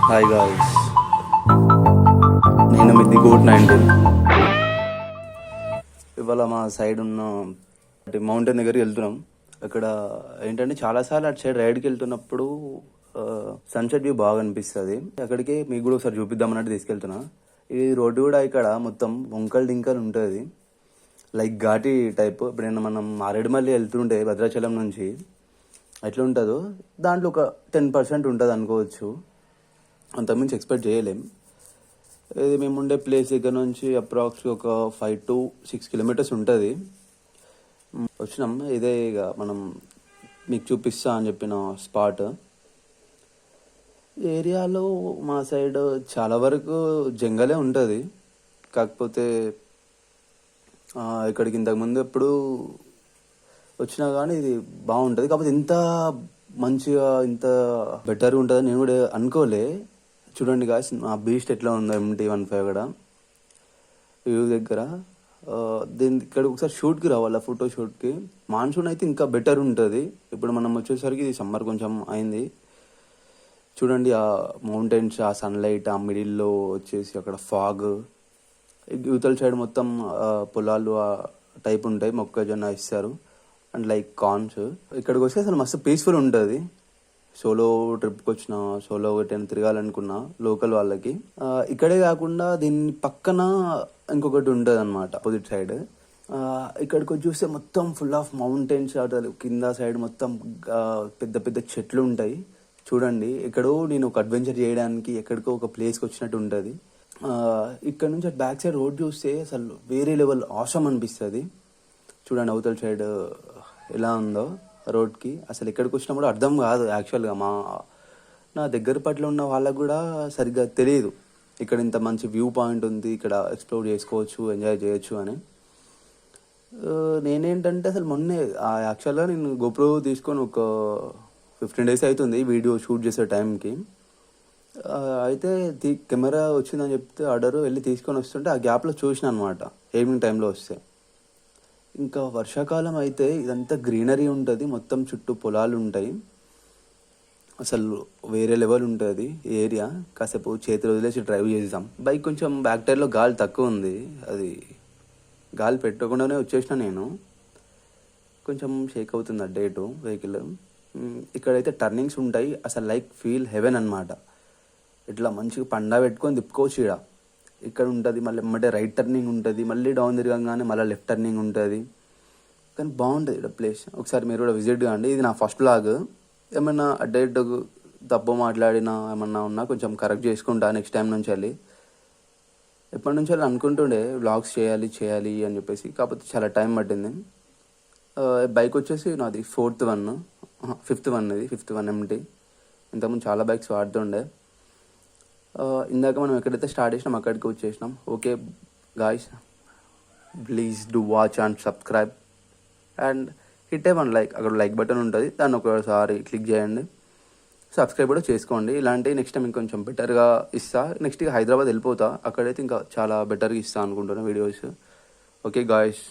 Hi guys, నేను మీ goat 19. ఇవాళ మా సైడ్ ఉన్న మౌంటైన్ దగ్గరికి వెళ్తున్నాం. అక్కడ ఏంటంటే చాలాసార్లు అటు సైడ్ రైడ్కి వెళ్తున్నప్పుడు సన్సెట్ వ్యూ బాగా అనిపిస్తుంది. అక్కడికి మీకు కూడా ఒకసారి చూపిద్దాం అన్నట్టు తీసుకెళ్తున్నా. ఈ రోడ్డు కూడా ఇక్కడ మొత్తం వంకలు డింకలు ఉంటుంది, లైక్ ఘాటి టైప్. ఎప్పుడైనా మనం మారేడుమల్లి వెళ్తుంటే భద్రాచలం నుంచి ఎట్లా ఉంటుందో దాంట్లో ఒక 10% ఉంటుంది అనుకోవచ్చు, అంతకుమించి ఎక్స్పెక్ట్ చేయలేం. ఇది మేము ఉండే ప్లేస్ దగ్గర నుంచి అప్రాక్స్ ఒక 5 to 6 కిలోమీటర్స్ ఉంటుంది. వచ్చినాం, ఇదే ఇక మనం మీకు చూపిస్తా అని చెప్పిన స్పాట్. ఏరియాలో మా సైడ్ చాలా వరకు జంగలే ఉంటుంది. కాకపోతే ఇక్కడికి ఇంతకుముందు ఎప్పుడు వచ్చినా కానీ ఇది బాగుంటుంది. కాకపోతే ఇంత మంచిగా ఇంత బెటర్గా ఉంటుందని నేను కూడా అనుకోలే. చూడండి గాయ్స్, ఆ బీస్ట్ ఎట్లా ఉందో MT-15 కూడా వ్యూ దగ్గర. దీని ఇక్కడ ఒకసారి షూట్కి రావాలి, ఫోటో షూట్కి. మాన్సూన్ అయితే ఇంకా బెటర్ ఉంటుంది. ఇప్పుడు మనం వచ్చేసరికి ఇది సమ్మర్ కొంచెం అయింది. చూడండి ఆ మౌంటైన్స్, ఆ సన్లైట్, ఆ మిడిల్లో వచ్చేసి అక్కడ ఫాగ్. యువతల సైడ్ మొత్తం పొలాలు ఆ టైప్ ఉంటాయి, మొక్కజొన్న ఇస్తారు అండ్ లైక్ కార్న్స్. ఇక్కడికి వస్తే అసలు మస్తు పీస్ఫుల్ ఉంటుంది. సోలో ట్రిప్కి వచ్చిన, సోలో ఎటైనా తిరగాలనుకున్నా లోకల్ వాళ్ళకి. ఇక్కడే కాకుండా దీని పక్కన ఇంకొకటి ఉంటుంది అనమాట, అపోజిట్ సైడ్. ఇక్కడికి వచ్చి చూస్తే మొత్తం ఫుల్ ఆఫ్ మౌంటైన్స్. కింద సైడ్ మొత్తం పెద్ద పెద్ద చెట్లు ఉంటాయి. చూడండి, ఎక్కడో నేను ఒక అడ్వెంచర్ చేయడానికి ఎక్కడికో ఒక ప్లేస్కి వచ్చినట్టు ఉంటుంది. ఇక్కడ నుంచి అటు బ్యాక్ సైడ్ రోడ్ చూస్తే అసలు వేరే లెవెల్ ఆసమ్ అనిపిస్తుంది. చూడండి అవతల సైడ్ ఎలా ఉందో రోడ్కి. అసలు ఎక్కడికి వచ్చినా కూడా అర్థం కాదు యాక్చువల్గా. నా దగ్గర పట్ల ఉన్న వాళ్ళకు కూడా సరిగ్గా తెలియదు ఇక్కడ ఇంత మంచి వ్యూ పాయింట్ ఉంది, ఇక్కడ ఎక్స్ప్లోర్ చేసుకోవచ్చు, ఎంజాయ్ చేయొచ్చు అని. నేనేంటంటే అసలు మొన్నే యాక్చువల్గా నేను గోప్రో తీసుకొని ఒక 15 days అవుతుంది వీడియో షూట్ చేసే టైంకి. అయితే కెమెరా వచ్చిందని చెప్తే ఆర్డర్ వెళ్ళి తీసుకొని వస్తుంటే ఆ గ్యాప్లో చూసిన అనమాట, ఈవినింగ్ టైంలో వస్తే. ఇంకా వర్షాకాలం అయితే ఇదంతా గ్రీనరీ ఉంటుంది, మొత్తం చుట్టూ పొలాలు ఉంటాయి. అసలు వేరే లెవెల్ ఉంటుంది ఏరియా. కాసేపు చేతులు వదిలేసి డ్రైవ్ చేద్దాం. బైక్ కొంచెం బ్యాక్ టైర్లో గాలి తక్కువ ఉంది, అది గాలి పెట్టకుండానే వచ్చేసిన నేను. కొంచెం షేక్ అవుతుంది అటు ఇటు వెహికల్. ఇక్కడైతే టర్నింగ్స్ ఉంటాయి, అసలు లైక్ ఫీల్ హెవెన్ అనమాట. ఇట్లా మంచిగా పండా పెట్టుకొని తిప్పుకోవచ్చు. ఇక్కడ ఉంటుంది, మళ్ళీ ఎమ్మటే రైట్ టర్నింగ్ ఉంటుంది, మళ్ళీ డౌన్ తిరగగానే మళ్ళీ లెఫ్ట్ టర్నింగ్ ఉంటుంది. కానీ బాగుంటుంది ఇక్కడ ప్లేస్. ఒకసారి మీరు కూడా విజిట్ కాండి. ఇది నా ఫస్ట్ వ్లాగ్. ఏమన్నా అటు ఇటు తప్పు మాట్లాడినా ఏమన్నా ఉన్నా కొంచెం కరెక్ట్ చేసుకుంటా నెక్స్ట్ టైం నుంచి వెళ్ళి. ఎప్పటి నుంచి వెళ్ళి అనుకుంటుండే వ్లాగ్స్ చేయాలి అని చెప్పేసి, కాకపోతే చాలా టైం పట్టింది. బైక్ వచ్చేసి నాది 5th one, ఇది 5th one MT. ఇంతకుముందు చాలా బైక్స్ వాడుతుండే. ఇందాక మనం ఎక్కడైతే స్టార్ట్ చేసినాం అక్కడికి వచ్చేసినాం. Okay guys, please do watch and subscribe and hit A one like. అక్కడ లైక్ బటన్ ఉంటుంది, దాన్ని ఒకసారి క్లిక్ చేయండి. సబ్స్క్రైబ్ కూడా చేసుకోండి. ఇలాంటివి నెక్స్ట్ టైం ఇంకొంచెం బెటర్గా ఇస్తా. నెక్స్ట్ ఇక హైదరాబాద్ వెళ్ళిపోతా, అక్కడైతే ఇంకా చాలా బెటర్గా ఇస్తా అనుకుంటున్నా వీడియోస్. Okay guys.